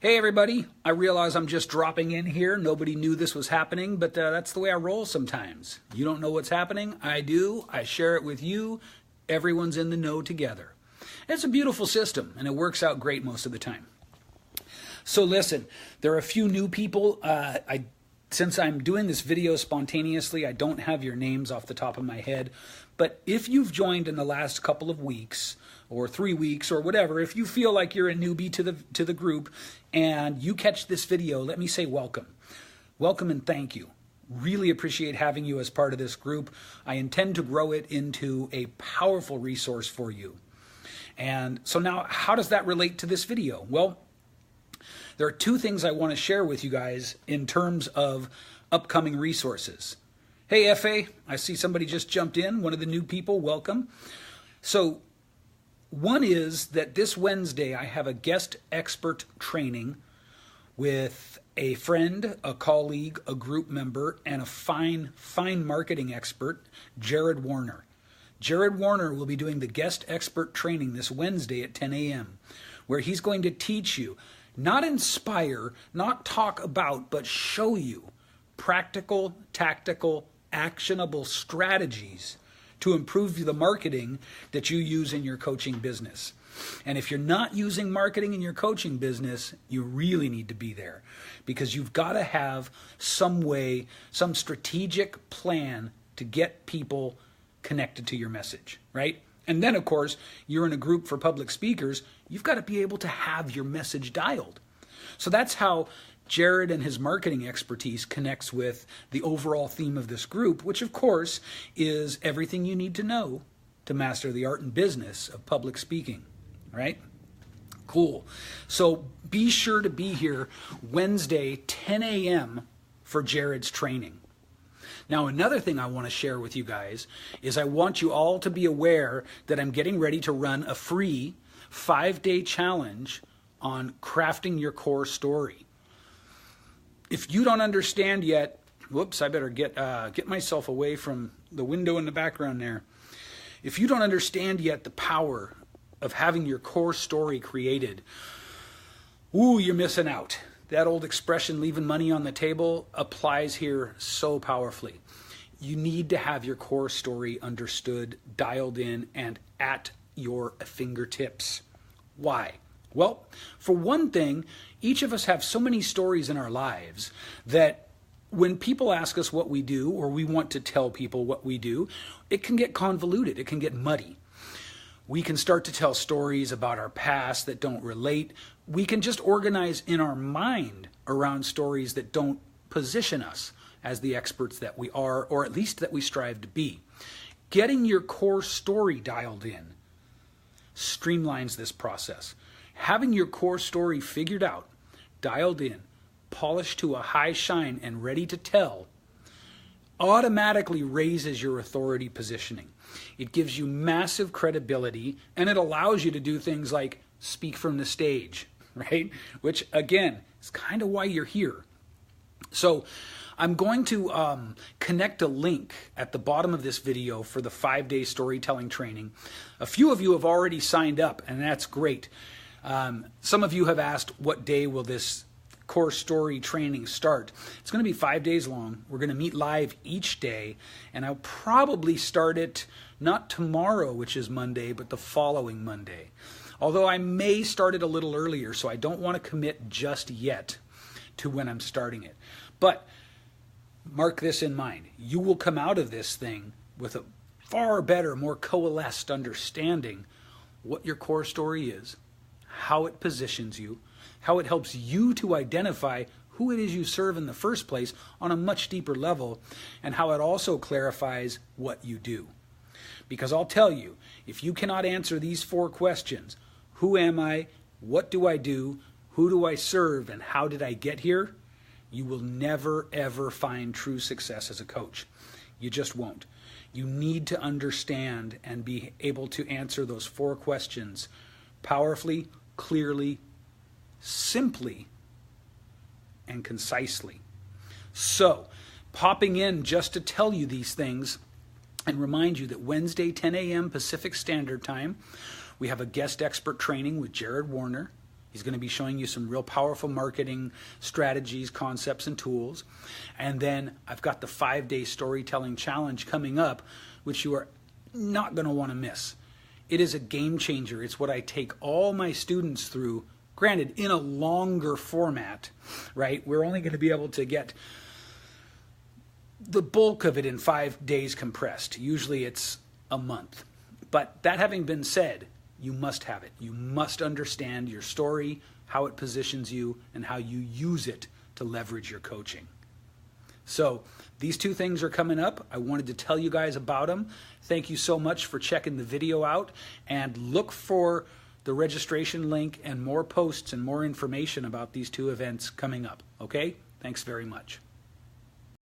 Hey everybody, I realize I'm just dropping in here. Nobody knew this was happening, but that's the way I roll sometimes. You don't know what's happening? I do. I share it with you. Everyone's in the know together. It's a beautiful system, and it works out great most of the time. So listen, there are a few new people. Since I'm doing this video spontaneously, I don't have your names off the top of my head. But if you've joined in the last couple of weeks, or 3 weeks, or whatever, if you feel like you're a newbie to the group and you catch this video, let me say welcome. Welcome and thank you. Really appreciate having you as part of this group. I intend to grow it into a powerful resource for you. And so now, how does that relate to this video? Well, there are two things I want to share with you guys in terms of upcoming resources. Hey, FA, I see somebody just jumped in, one of the new people, welcome. So, one is that this Wednesday I have a guest expert training with a friend, a colleague, a group member, and a fine marketing expert, Jared Warner. Jared Warner will be doing the guest expert training this Wednesday at 10 a.m., where he's going to teach you, not inspire, not talk about, but show you practical, tactical, actionable strategies to improve the marketing that you use in your coaching business. And if you're not using marketing in your coaching business, you really need to be there, because you've got to have some way, some strategic plan to get people connected to your message, right? And then, of course, you're in a group for public speakers. You've got to be able to have your message dialed. So that's how Jared and his marketing expertise connects with the overall theme of this group, which of course is everything you need to know to master the art and business of public speaking, right? Cool. So be sure to be here Wednesday, 10 a.m. for Jared's training. Now, another thing I want to share with you guys is I want you all to be aware that I'm getting ready to run a free 5-day challenge on crafting your core story. If you don't understand yet, whoops, I better get myself away from the window in the background there. If you don't understand yet the power of having your core story created, you're missing out. That old expression, leaving money on the table, applies here so powerfully. You need to have your core story understood, dialed in, and at your fingertips. Why? Well, for one thing, each of us have so many stories in our lives that when people ask us what we do, or we want to tell people what we do, it can get convoluted, it can get muddy. We can start to tell stories about our past that don't relate. We can just organize in our mind around stories that don't position us as the experts that we are, or at least that we strive to be. Getting your core story dialed in streamlines this process. Having your core story figured out, dialed in, polished to a high shine, and ready to tell automatically raises your authority positioning. It gives you massive credibility, and it allows you to do things like speak from the stage, right? Which, again, is kind of why you're here. So I'm going to connect a link at the bottom of this video for the 5-day storytelling training. A few of you have already signed up, and that's great. Some of you have asked, what day will this core story training start? It's going to be 5 days long. We're going to meet live each day, and I'll probably start it not tomorrow, which is Monday, but the following Monday. Although I may start it a little earlier, so I don't want to commit just yet to when I'm starting it. But mark this in mind. You will come out of this thing with a far better, more coalesced understanding what your core story is, how it positions you, how it helps you to identify who it is you serve in the first place on a much deeper level, and how it also clarifies what you do. Because I'll tell you, if you cannot answer these 4 questions, who am I, what do I do, who do I serve, and how did I get here, you will never, ever find true success as a coach. You just won't. You need to understand and be able to answer those 4 questions powerfully, clearly, simply, and concisely. So, popping in just to tell you these things and remind you that Wednesday, 10 a.m. Pacific Standard Time, we have a guest expert training with Jared Warner. He's going to be showing you some real powerful marketing strategies, concepts, and tools. And then I've got the 5-day storytelling challenge coming up, which you are not going to want to miss. It is a game changer. It's what I take all my students through, granted, in a longer format, right? We're only going to be able to get the bulk of it in 5 days compressed. Usually it's a month. But that having been said, you must have it. You must understand your story, how it positions you, and how you use it to leverage your coaching. So these 2 things are coming up. I wanted to tell you guys about them. Thank you so much for checking the video out, and look for the registration link and more posts and more information about these 2 events coming up. Okay? Thanks very much.